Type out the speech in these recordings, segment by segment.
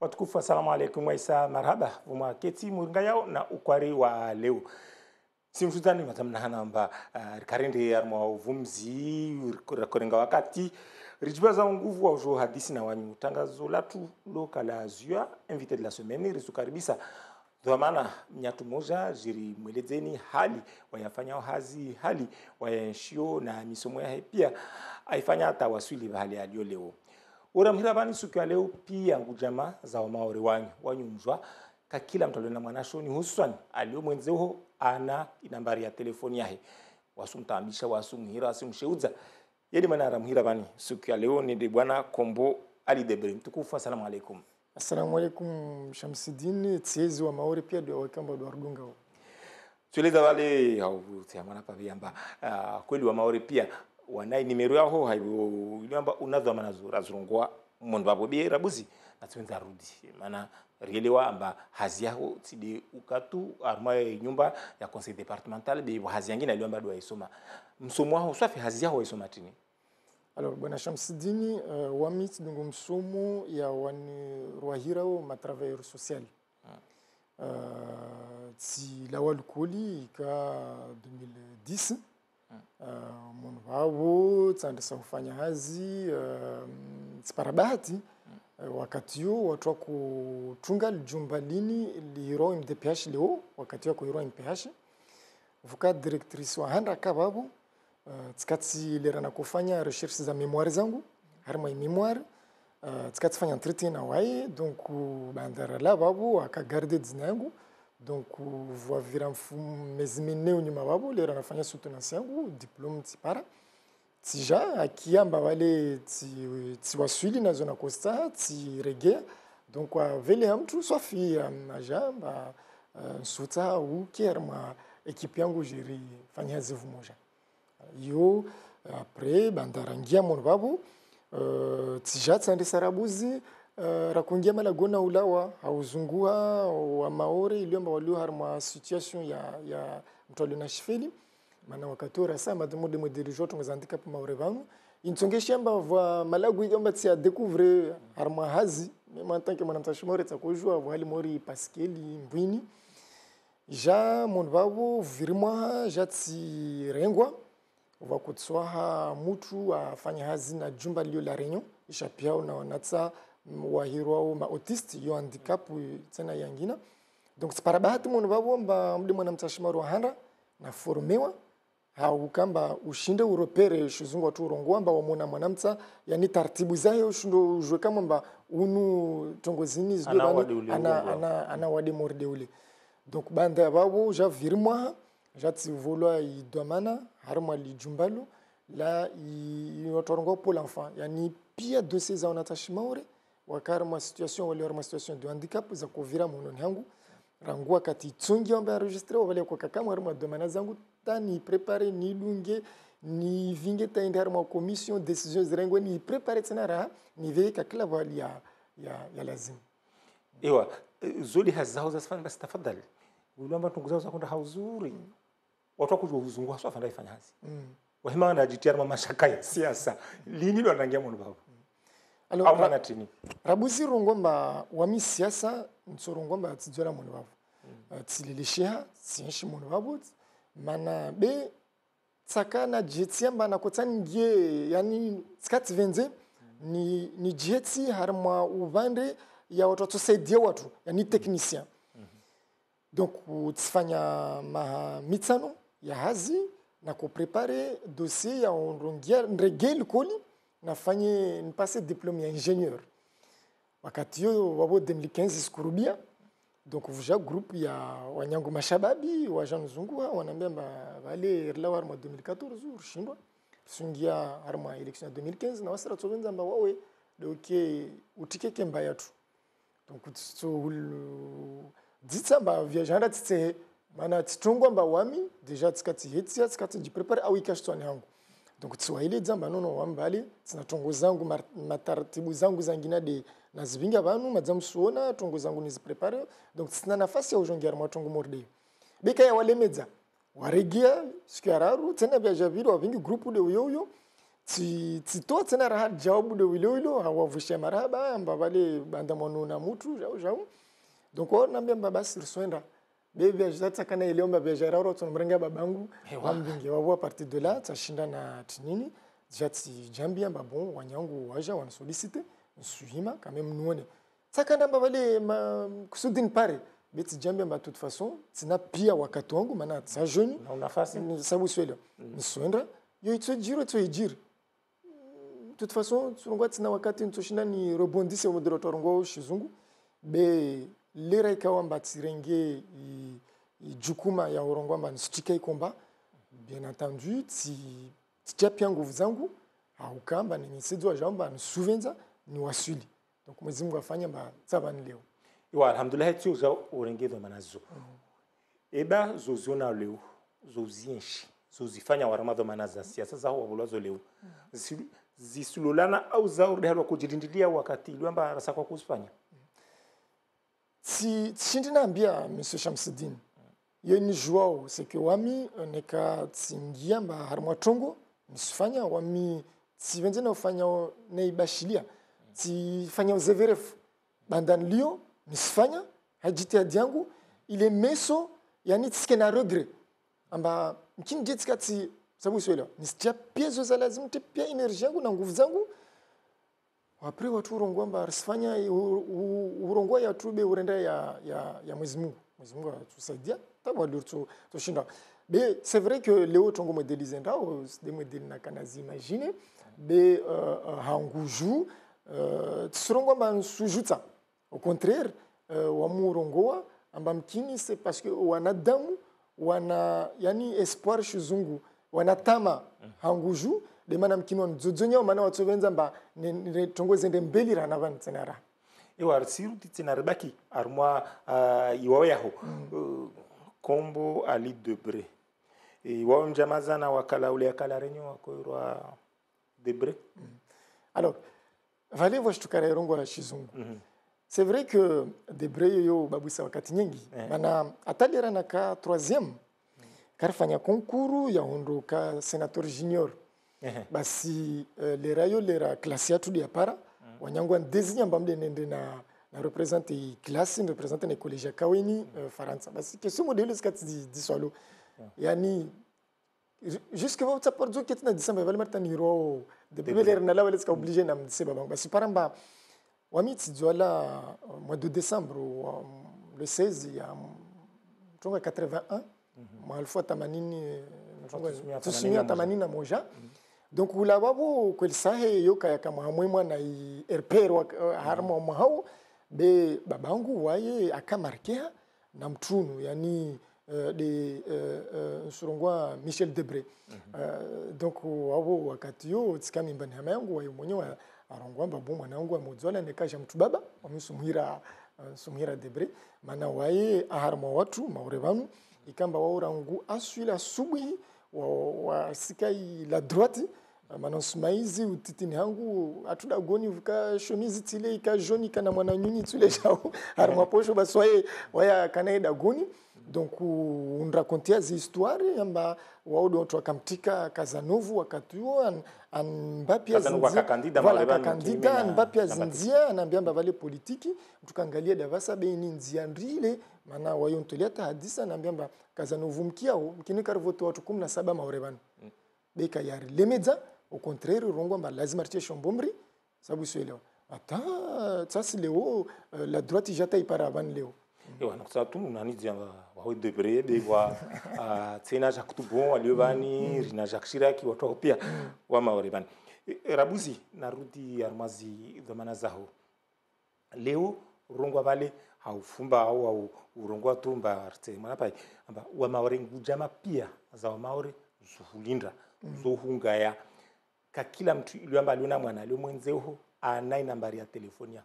Watukufu, assalamu alaikum wa isa marhaba vuma keti muringa yao na ukwari wa leo simshutani matamna hanamba karende yarmwa uvumzi kurenga wakati rijibaza nguvu wa ujo hadisi na wanyu tangazo latu lokala zua invité de la semaine risukaribisa dhamana mnyatu moja jiri mwelezeni hali wayafanya hazi hali wayanshio na misomo ya pia aifanya hata waswili hali ya leo. Uramhira bani siku ya leo pia ngujama za wamaore wanyu mjwa kakila mtu aliyona mwanasho ni hususan alio mwenzeo ana nambari ya telefoni yahe wasumtambisha wasumhira asimsheuza yedi mana ramhira bani siku ya leo ni de bwana Kombo Ali Debre. Mtukufu, assalamu alaikum. Assalamu alaikum Shamsidini, tiezi wa maore pia ndio wakamba do argunga. Tueleza wale au tiamana pa viamba kweli wa maore pia wanai nimero yao haibo iliamba unadha manazura zurungwa mon babo bi rabuzi na twenza rudi maana rielewa amba hazi yao tidi ukatu arma nyumba ya conseil départemental bi hazi yangine iliamba do aisoma msomo wao safi hazi yao aisoma tini. Alors bwana Shamsidini, wamit dungu msomo ya wani ruahirao ma travailleur social. Si lawal koli ka 2010 mon wao tsandisa kufanya hazi siparabahati wakati huo watu wa kutunga jumba lini liro MDPH leo wakati wa kuiro MPH vuka directrice wa handa kababu tsikati lerana kufanya recherche za memoire zangu harma memoire tsikati fanya entretien na wai donc bandara la babu akagarde dzinangu donc voavira mezimene unyuma babu lera nafanya soutenance yangu diplôme tipara tija akiamba wale ti waswili na zona costa ti reggae donc vele hamtu sofi majamba suta u kerma equipe yangu jiri fanya zivu moja yo après bandarangia mon babu tija tsande sarabuzi rakungia malagona ulawa hauzungua wa maore iliomba walio harma situation ya mtu alio na shifeli maana wakati ora sama de modirijo tungazandika pa maore vangu intsongeshi amba va malagu iliomba tsia découvrir harma hazi même en tant que mwanamtashimore tsakojua wali mori paskeli mbwini ja mon babu virima jatsi rengwa va kutswaha mutu afanya hazi na jumba lio la Réunion ishapia na wanatsa wahiro au ma autiste yo handicap tena yangina donc siparabahati mon babo mba mde mwana mtashimaro handa na formewa au kamba ushinde uropere shuzungu watu rongo amba wamona mwanamta yani taratibu zayo ushindo ujwe kama mba unu tongozini zdo ana wade morde ule donc banda babo ja virmwa jati volwa idomana harma li jumbalo la yotorongo pour l'enfant yani pia dossier za onatashimore wakara ma situation wale ma situation de handicap za kuvira mononi yangu rangua kati tsungi amba enregistrer wale kwa kama harma domana zangu tani préparer ni lunge ni vinge tainde harma commission décision zirengwe ni préparer tena ra ni veka kila wali ya lazima ewa zodi hazao za safari basi tafadhali uliomba tunguzao za kwenda hauzuri watu wakujua uzungu haswa fanda ifanya hazi wahima na jitiar mama shaka ya siasa lini ndo anangia mwana babu au mana tini rabuzi rongomba wami siasa nsorongomba tijora mwana babu tsililishia sinshi mwana babu mana be tsakana jetiamba na kotani ngie yani skati venze ni jeti harma uvande ya watu tusaidia watu yani technicien donc tsfanya ma mitsano ya hazi na kuprepare dossier ya onrongia regel koli na fanye nipase diplôme ya ingénieur wakati yo wabo 2015 skurubia donc vuja groupe ya wanyangu mashababi wa Jean Zungua wanambia wale la warma 2014 urshindwa sungia harma election ya 2015 na wasira tsobenza mba wawe donc utikeke mbaya tu donc so ditsamba viajanda tse mana titungwa mba wami deja tsikati hetsia tsikati jiprepare au ikashtwani yangu donc tswahili dzamba nono wambali tsina tongo zangu mataratibu zangu zangina de nazivinga vanu madzamsuona tongo zangu niziprepare donc tsina nafasi ya ujongia matongo morde beka ya walemedza waregia siku ya raru tena viaja vile wavingi groupe de uyoyo to tena raha jawabu de wilo hawavusha maraba amba wale banda monu na mtu jau donc on nambia basi ruswenda bebe ajata kana iliomba biashara ro tunamrenga babangu wambinge wao a partir de là tashinda na tinini jati jambia bon wanyangu waja wana solliciter suivima quand même nuone sakanda wale kusudin pare beti jambia de toute façon tina pia wakati wangu maana sa jeune na unafasi sababu swelo niswenda yo itso jiro to ijiri de toute façon tunongwa tina wakati ntoshinda ni rebondise au moderator ngo shizungu be lera ikawa mbatirenge jukuma ya urongwa mba nsitika ikomba bien entendu ti pia nguvu zangu au kamba ni nisidzo jamba nsuvenza ni wasuli donc Mwenyezi Mungu afanye mba tsaba ni leo iwa alhamdulillah tio za urengedwa manazo eba zoziona leo zozienshi zozifanya warama manaza siasa za wabulazo leo zisululana au za urehelo kujirindilia wakati iliamba rasa kwa kusifanya si shindinaambia monsieur Shamsuddin yeni joao c'est que wami neka tsingia mba harmwa tongo nisifanya wami sivenze na ufanya na ibashilia tifanya uzeverefu bandan lio nisifanya hajitihadi yangu ile meso yani tisike na regret amba mkini jetika ti sababu swela nisitia pia zoza lazima pia energy yangu na nguvu zangu après watu urongwa mba risifanya urongwa ya tube urenda ya Mwenyezi Mungu atusaidia tabu alurtu toshinda mais c'est vrai que leo tongo modelize ndao de modeli na kanazi imagine be hanguju tsurongwa mba sujuta au contraire wa murongoa amba mkini c'est parce que wanadamu wana yani espoir shizungu wanatama hanguju de mana mkini wanzozonya mana watovenza mba tongo zende mbeli rana van tsenara iwa arsiru titsinaribaki armwa iwawe yaho kombo Ali Debré iwawe mjamazana wakala ule akala renyo wakoirwa Debré alors vale vosh tukare rongo la shizungu c'est vrai que Debré yo babusa wakati nyingi mana atalira naka 3e karfanya konkuru ya hondoka senator junior basi lera klasi yatu ya para wanyangu andezi mbamde nende na représenter classe représenter na collège ya Kaweni Faransa basi question modèle skati di swalo yani jusque va taparzo ketina December vale marta niro de bebelera na la wale ska obligé na mdise baba basi paramba wamiti zwala mois de décembre le 16 ya tonga 81 mwalfu tamanini tusumia tamanina moja donc ula babu kweli sahe yoka ya kama hamwemwa na erpero harmo mahau be babangu waye akamarkea na mtunu yani de surongwa Michel Debré donc wabo wakati yo tsikami mbani hama yangu wayo mwenyewe arongwa babu mwanangu amuzwala nekaja mtu baba wamsumhira Debré mana waye aharmo watu maurevanu ikamba waurangu aswila subuhi wa sikai la droite manosmaizi utitini hangu atuda goni vuka shomizi tile ika joni kana mwana nyunyi tule jao harma posho baswaye waya kanaida goni donc on racontait des histoires yamba waudo watu wakamtika Kazanovu wakati huo Mbappé kandida Mbappé zinzia anaambia wale politiki tukaangalia davasa beini nzia ndrile maana wayontolia hadisa anaambia Kazanovu mkiao mkinika voto watu 17 maorebana beka yari lemedza au contraire rongo mba lazima rtie shombomri sababu sielewa ata sasa leo la droite jata ipara van leo ewa nakusa tu nani dzianga wa Debré de wa tena jakutubon aliobani rina jakshiraki watu pia wa maorebani rabuzi narudi armazi dhamana zao leo rongo vale haufumba au urongwa tumba arte mapa amba wa maore ngujama pia za wa maore zuhulinda zuhungaya ka kila mtu iliamba aliona mwana alio mwenzeo anai nambari ya telefoni yao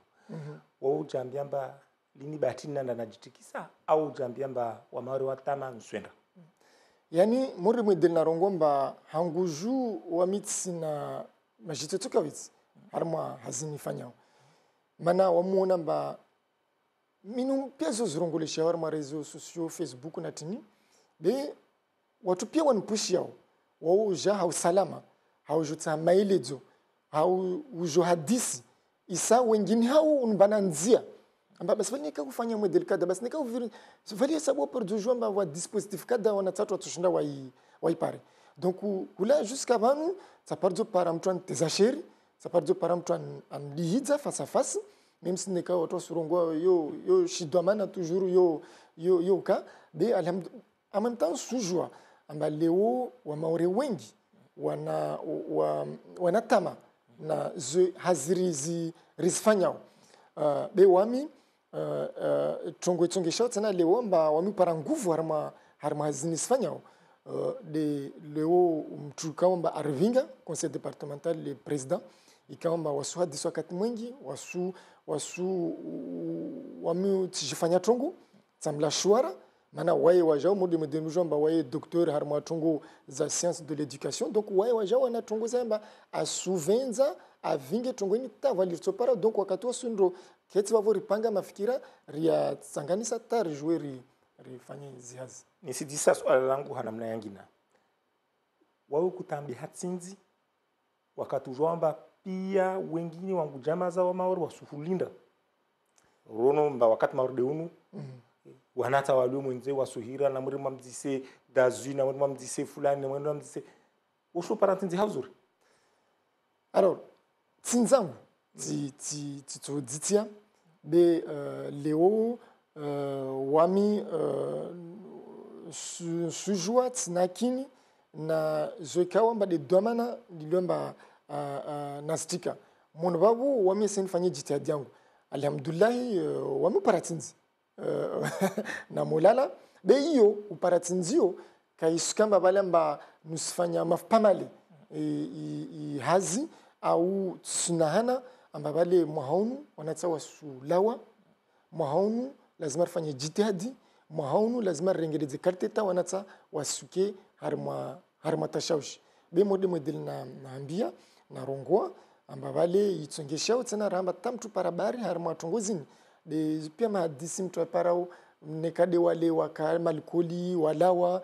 wao jambiamba lini batina na najitikisa au jambiamba wa maore watama nswenda yani muri mwedel na rongomba hanguju wa mitsi na majitetuka witsi harma hazini fanyao mana wamuona mba minu pia zozirongolesha harma rezo sociaux Facebook na tini be watu pia wanpushi yao wao ja hausalama haujutsa maelezo ujo hadisi isa wengine hao unbananzia amba basi nika kufanya model kada basi nika valia sababu pour du jour wa dispositif kada wanatatu tushinda waipare donc kula jusqu'à vanu ça part de par mtu antezasheri ça part de par mtu amlihiza face à face même si nika watu surongo yo shidwamana toujours yo ka de alhamdulillah en même temps sujua amba leo wa maore wengi wanatama na hazirizi risfanyao be wami chongo shao tena leo mba wami para nguvu harma hazini sfanyao de leo mtukaomba arvinga conseil départemental le président ikaomba wasu hadiso wakati mwingi wasu wami tijifanya chongo samla shuara mana waye wajao mode mjomba waye docteur harma chongo za science de l'éducation donc waye wajao wana chongo zamba asuvenza avinge chongo ni tavalir tsopara donc wakati wasundo keti wavori panga mafikira ria tsanganisa tar jouer rifanye zihazi nisidisa swala langu hanamna yangina wawe kutambi hatsinzi wakati ujomba pia wengine wangu jamaa za maori wasuhulinda rono mba wakati maori unu wanata walio mwenze wasuhira na muri mamdise dazui na muri mamdise fulani na muri mamdise usho paratinzi hauzuri alors tsinzangu ti ditia be leo wami sujua tsinakini na zoikawa mba de domana dilomba nastika mon babu wami senfanye jitihadi yangu alhamdulillah wami paratinzi na mulala be hiyo uparatinzio kaisukamba balamba nusifanya mafpamali hazi au sunahana ambabale mwahaunu wanatsawa sulawa mwahaunu lazima rifanye jitihadi mwahaunu lazima rengereze karteta wanatsa wasuke harma tashaushi be model na ambia na rongoa ambabale itsongeshao tena ramba tamtu parabari harma tongozini de pia mahadisi mtu parao nekade wale waka malikoli walawa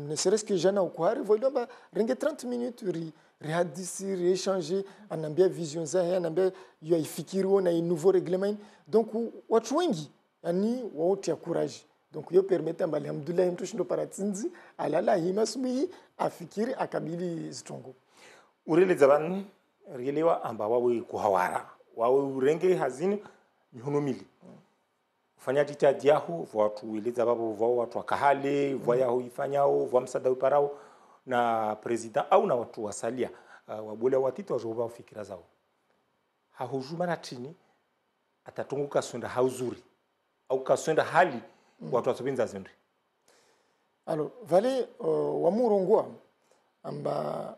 ne serait-ce que jana ukwari volomba renge 30 minutes rihadisi rééchanger anambia vision za anambia yaifikiri na nouveau règlement donc watu wengi yani wote ya courage donc yo permettre alhamdulillah mtu shindo paratinzi alala hima subihi afikiri akabili zitongo urele zabani rielewa amba wawe kuhawara wawe urenge hazini mihonomili ufanya jitihadi yao watu eleza babo vao watu wakahale vao ifanyao vao msada uparao na president au na watu wasalia wabole watito wajoba fikira zao hahujuma na chini atatunguka sonda hauzuri au kasonda hali watu wasobinza zindri alors vale wamurongwa amba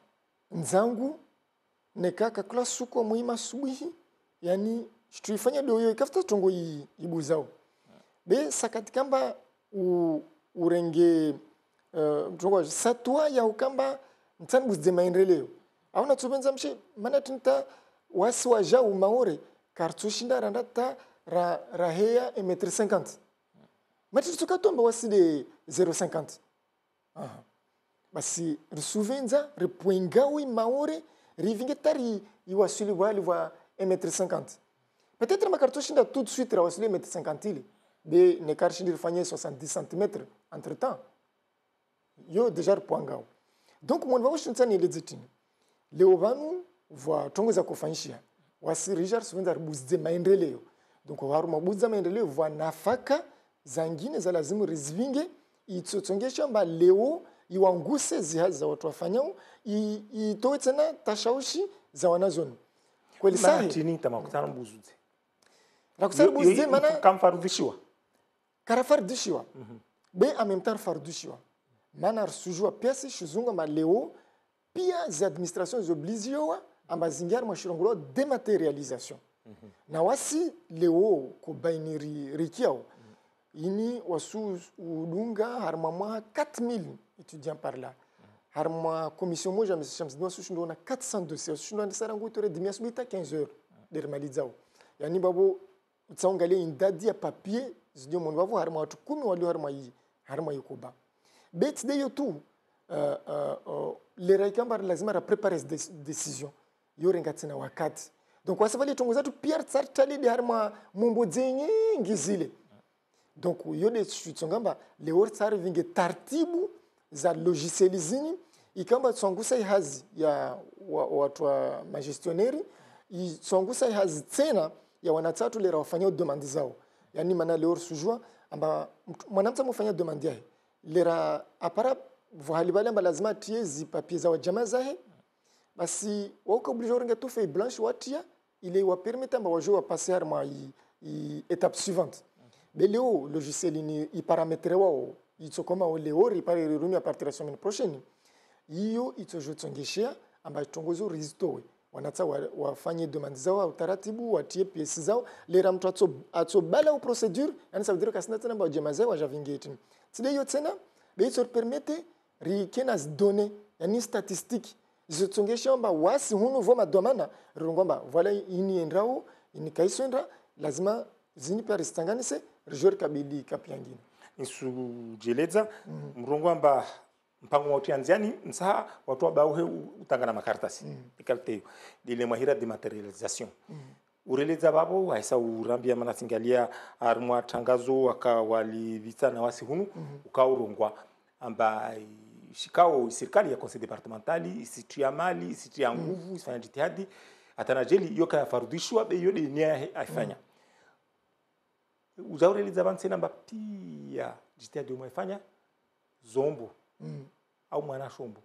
nzangu nekaka class suko muhima subuhi yani tuifanya doyo ikafuta tongo ibuzao be sakati kamba urenge mtongo satwa ya ukamba ntsan buzde maendeleo au natubenza mshe mana tunta wasi wa jau maore kartushinda randa ta rahea et mètre 50 mati tukatomba wasi de 0,50 basi risuvenza ripuengawi maore rivinge tari iwasuli wali wa 1,50 m. Peut-être ma cartouche tout de suite rawasuli 1,50 m. Be ne karshindi rifanye 70 cm entre temps. Yo déjà ripuangao. Donc mon va washunta ni lezitini. Leo vanu va tongo za kufanyishia. Wasi Richard suvenza ribuzde maendeleo. Donc waru mabuza maendeleo va nafaka zangine za lazimu rizvinge itsotsongesha mba leo iwanguse zihazi za watu wafanyao itoe tena tashaushi za wanazoni kweli sahi tini tamakutana mbuzuze na kusari buzuze mana kamfarudishiwa karafarudishiwa be amemtar farudishiwa mana arsujua piasi shuzunga ma leo pia za administration zobligiowa amba zingiar mashirongolo dematerialisation na wasi leo kubaini rikiao ini wasu udunga harma 4000 étudiants par là harma commission moja mshamsidwa sushindo na 400 dossiers sushindo na sarangu tore dimia subita 15 heures de remalizao yani babo utsaongalia indadi ya papier zidio mon babo harma watu 10 walio harma yukoba bet de yotu lera ikamba lazima ra prepare decision yorenga tena wakati donc wasavali tongoza tu pia tsartali de harma mumbo nyingi zile donc yode tsongamba leor tsari vinge tartibu za logicieli zini ikamba tsongusa ihazi ya watu wa magestionnaire tsongusa ihazi tena ya wanatatu lera wafanya demande zao yani mana leor sujua amba mwanamta mfanya demande yake lera apara vohali bale amba lazima tie zi papier za jamaa zahe basi wako obligé orenga tu feuille blanche watia ile wa permettre amba wajo wa passer harma étape suivante beleo logiciel ni iparametre wao itokoma ole ori pare rumi a partir de la semaine prochaine hiyo itojotsongeshia amba tongozo restowe wanataka wafanye demande zao utaratibu watie pièces zao lera mtu atsobala au procédure yani ça veut dire que sina tena ba jamaa zao wajavingeti tide hiyo tena beito permettre rikena données yani statistique zitsongesha amba wasi hunu voma domana rungomba voilà ini endrao ini kaisondra lazima zini pia ristanganise rijor kabili kapyangini isu jeleza mrongo amba mpango wa tianziani nsaha watu wabauhe utangana makaratasi ikalte dile mahira dematerialisation ureleza babo waisa urambia manasingalia armwa tangazo wakawalivita na wasi hunu ukaurongwa amba shikao serikali ya conseil departementali isitia mali isitia nguvu isifanya jitihadi atanajeli yoka farudishwa be yode nia afanya uzaureleza banse namba pia jitihadi umefanya zombo au mwana shombo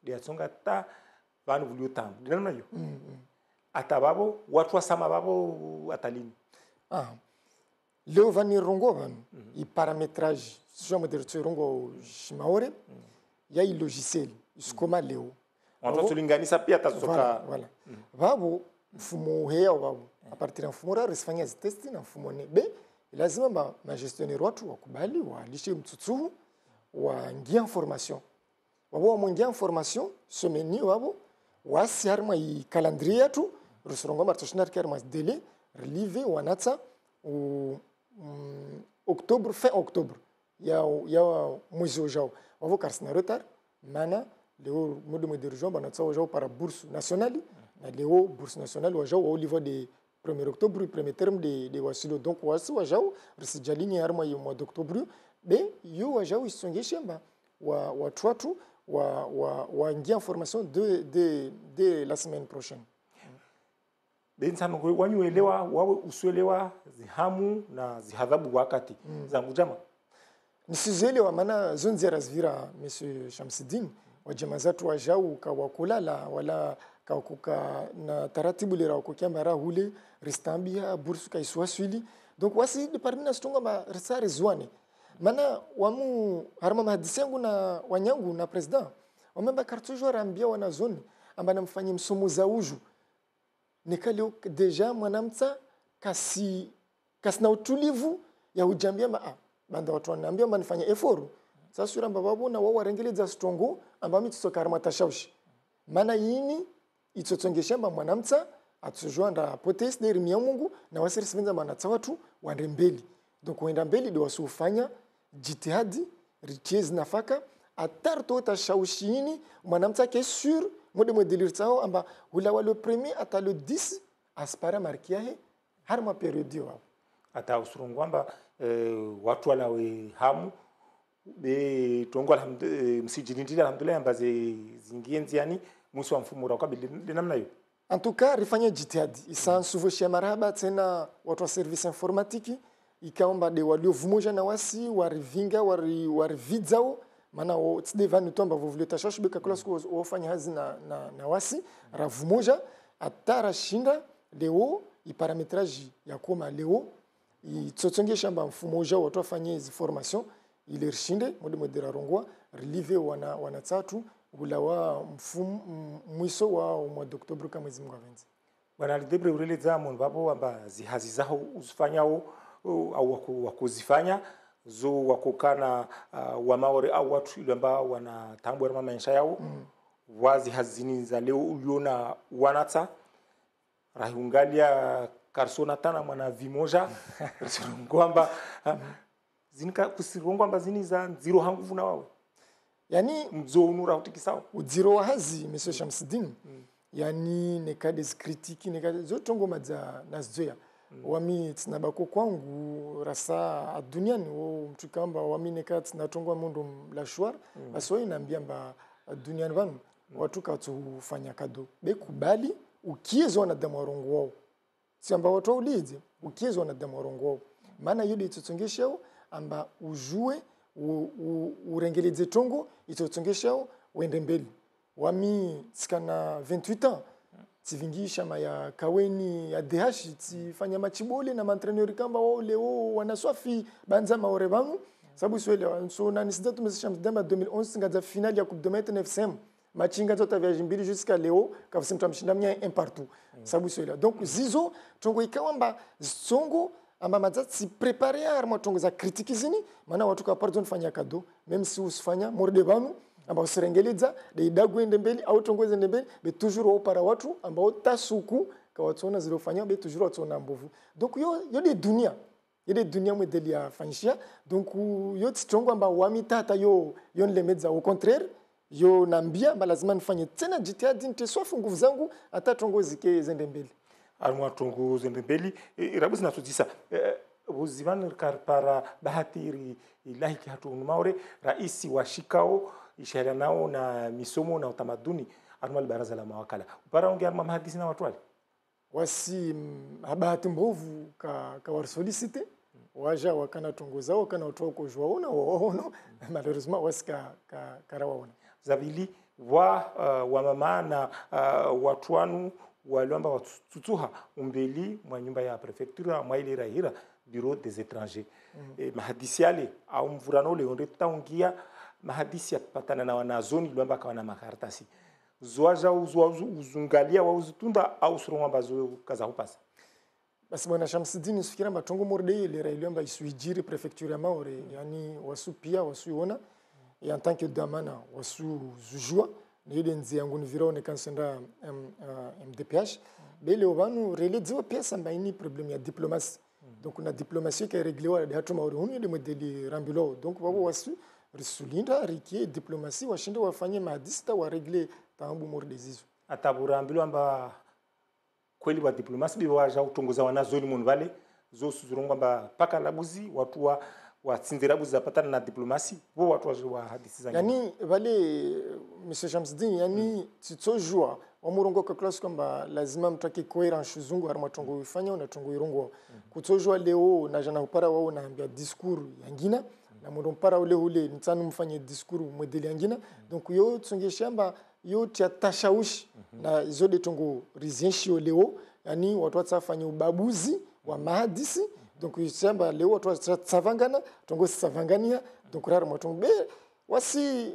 dia tsonga ta vanu vulio tambu dinamna yo atababo watu wasama babo atalini leo vani rongo vanu i paramétrage sio moderne rongo shimaore ya i logiciel iskoma leo watu tulinganisa pia tasoka voilà babo mfumo hea babo a partir ya mfumo ra risifanya test na mfumo ne be lazima ma gestionnaire watu wakubali walishe mtsutsu wangia information wabo mwangia information someni wabo wasi harma i calendrier tu rusurongo martoshinar kerma délai relive wanatsa octobre fin octobre ya mwezi ujao wavo karsina retard mana leo modo moderjon banatsa wajao para bourse nationale na leo bourse nationale wajao au niveau de 1er octobre premier terme de wasilo donc wasi wajao risijalini harma ya mois d'octobre be yo wajao isongeshemba wa twatu wa ngia information de la semaine prochaine bensano wanyuelewa wawe usuelewa zihamu na zihadhabu wakati zangu jama nisizelewa maana zonzera zvira monsieur Shamsidin wajama zatu wajau kawakulala wala kakuka na taratibu lera kukiamba hule ristambia bursu kaiswaswili donc wasi department stonga ma risare zwane mana wamu harma mahadisi yangu na wanyangu na president wamemba kartujo rambia wana zone amba namfanyia msomo za uju nikalio deja mwanamta kasi na utulivu ya ujambia banda watu wanaambia manifanya effort sasa sura bababu na wao warengeleza strongo amba mitsoka harma tashaushi mana yini itsotsongesha mwanamta atujwanda potes de rimia Mungu na wasiri simenza manatsa watu wande mbeli donc wenda mbeli do wasufanya jitihadi riches nafaka atarto tashaushini mwanamta ke sur mode modelir tsao amba hula le premier ata le 10 aspara markiahe harma periode wao ata usurungu amba watu walawe hamu be tongo msijinindira alhamdulillah amba zingienzi yani musu wa mfumo wa kabili namna hiyo en tout cas rifanya jitihadi isan suvoshia maraba tena watu wa service informatique ikaomba de walio vumoja na wasi warivinga warividzao maana tsidevani tomba vovule tashosh beka kula siku wafanya hazi na wasi ravumoja atara shinda leo iparametrage ya koma leo itsotsonge shamba mfumo uja watu wafanye hizi formation ile rishinde mode modera rongwa relive wana tatu ulawa mfumo mwiso wa mois d'octobre kama mwezi mwavenzi wana lidebre ureleza mon babo amba zihazi zao usifanyao au wakuzifanya zo wakokana wa maore au watu ile ambao wanatambua maisha yao wazi hazini za leo uliona wanata rahungalia karsona tana mwana vimoja kwamba zinika kusirongwa amba zini za zero hanguvu na wao yani mzonura utikisao udziro wa hazi Monsieur Shamsuddin yani nekades kritiki nekades zotongo madza nazzoya wami tsinabako kwangu rasa duniani wo mtu kamba wami nekat natongwa mundu la shwar baso inaambia mba duniani vanu watu katufanya kado bekubali ukiezwa wanadamu warongo wao si amba watu ulize ukiezwa wanadamu warongo wao maana yodi itotongesha amba ujue urengeleze tongo itotongesha uende mbele wami tsikana 28 ans tivingisha maya kaweni ya DH tifanya machibole na mantreneur kamba wao leo wanaswafi banza maore bangu sababu swele so na nisida tumesha mdamba 2011 ngaza finali ya Coupe de Maître FCM machinga tota viaje mbili jusqu'à leo kafisi mtu amshinda mnya un partout sababu swele donc zizo tongo ikawamba zongo amba mazati préparer arma tongo za critique zini maana watu ka pardon fanya kado même si usifanya morde banu ambao usirengeleza de idagwende mbele au tongoze mbele be toujours au para watu ambao tasuku kwa watu zilofanya be toujours watu na mbovu donc yo de dunia modeli ya fanyishia donc yo tsitongo ambao wamitata yo nlemeza au contraire yo nambia lazima nifanye tena jitihadi niteswafu nguvu zangu hata tongozi ke zende mbele armwa tongo zende mbele irabuzi natudisa buzivan karpara bahatiri ilahi hatu maure raisi wa shikao ishara nao na misomo na utamaduni arma baraza la mawakala upara unge arma mahadisi na watu wale wasi habati mbovu ka war sollicité waja wakana tongoza wakana watu wako jwaona waono malheureusement wasika karawaona zabili wa mama na watu wanu waliomba watutuha umbeli mwa nyumba ya prefecture mwa ile rahira bureau des étrangers mahadisi yale au mvurano le onde taungia mahadisi ya patana na wanazoni lwamba kawana makaratasi zwaja uzungalia wa uzutunda au suroma bazo kaza hupasa basi bwana Shamsuddin sifikira matongo morde ile railomba isuijiri prefecture ya Maore yani wasu pia wasuiona et en tant que damana wasu zujua ile nzi yangu ni virone kansenda MDPH bele obanu reledzwa pia samba ini problem ya diplomatie donc na diplomatie qui est réglée wa hatu Maore hunu ile modeli rambilo donc babo wasu risulinda rikie diplomatie washinda wafanye madista wa regle tambu mordezizo ataburambilo amba kweli wa diplomatie bi waja utongoza wanazoni mun vale zo suzuronga amba paka labuzi watu wa tsinzirabuzi zapatana na diplomatie bo watu wa hadisi zangu yani vale Monsieur Shamsuddin yani titsojua wamurongo kwa class kwamba lazima mtaki coherence zungu harma tongo ifanya na tongo irongo kutsojua leo na jana upara wao naambia discours yangina na mundo mpara ule ntsanu mfanye discours modeli yangina donc yo tsongeshamba yo tiatashaushi na izode tongo rizenshi leo yani watu watsafanya ubabuzi wa mahadisi donc yisamba leo watu watsavangana tongo savangania donc rara mwatongo be wasi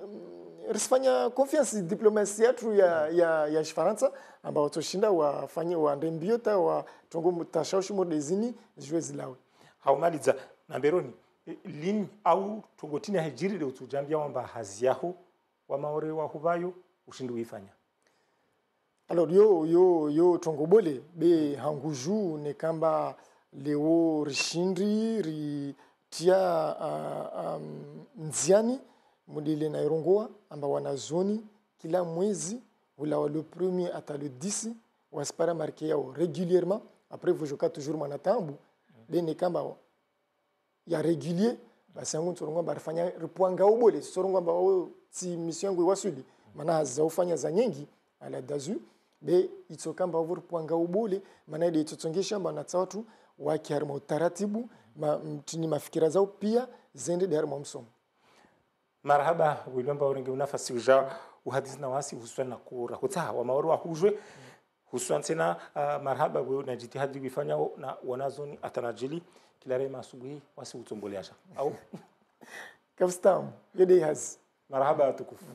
risifanya confiance diplomatie yetu ya Faransa ambao toshinda wafanye waande mbiota wa tongo mutashaushi modezini jwe zilawe haumaliza na beroni lini au togotini hajiri leo tujambia wamba hazi yaho wa maore wa hubayo ushindi uifanya alors yo tongobole be hanguju ne kamba leo rishindri ri tia nziani modele na irongoa amba wanazoni kila mwezi wala le premier ata le 10 waspara marqué yao régulièrement après vous jouez toujours manatambu be ne kamba ya régulier basi yangu tsorongo barifanya ripwanga ubole tsorongo ba ti mission yangu wasuli maana hazofanya za nyingi ala dazu be itsokamba ripwanga ubole maana ile itotongesha bana tsatu wakiharma utaratibu mtini mafikira zao pia zende derma msomo marhaba wilomba uringe unafasi uja uhadisi na wasi hususan na kura kutsa wa maoro wa hujwe hususan tena marhaba wewe na jitihadi kufanya na wanazoni atanajili kila rema asubuhi wasi utomboleasha au kafstam yede haz marhaba tukufu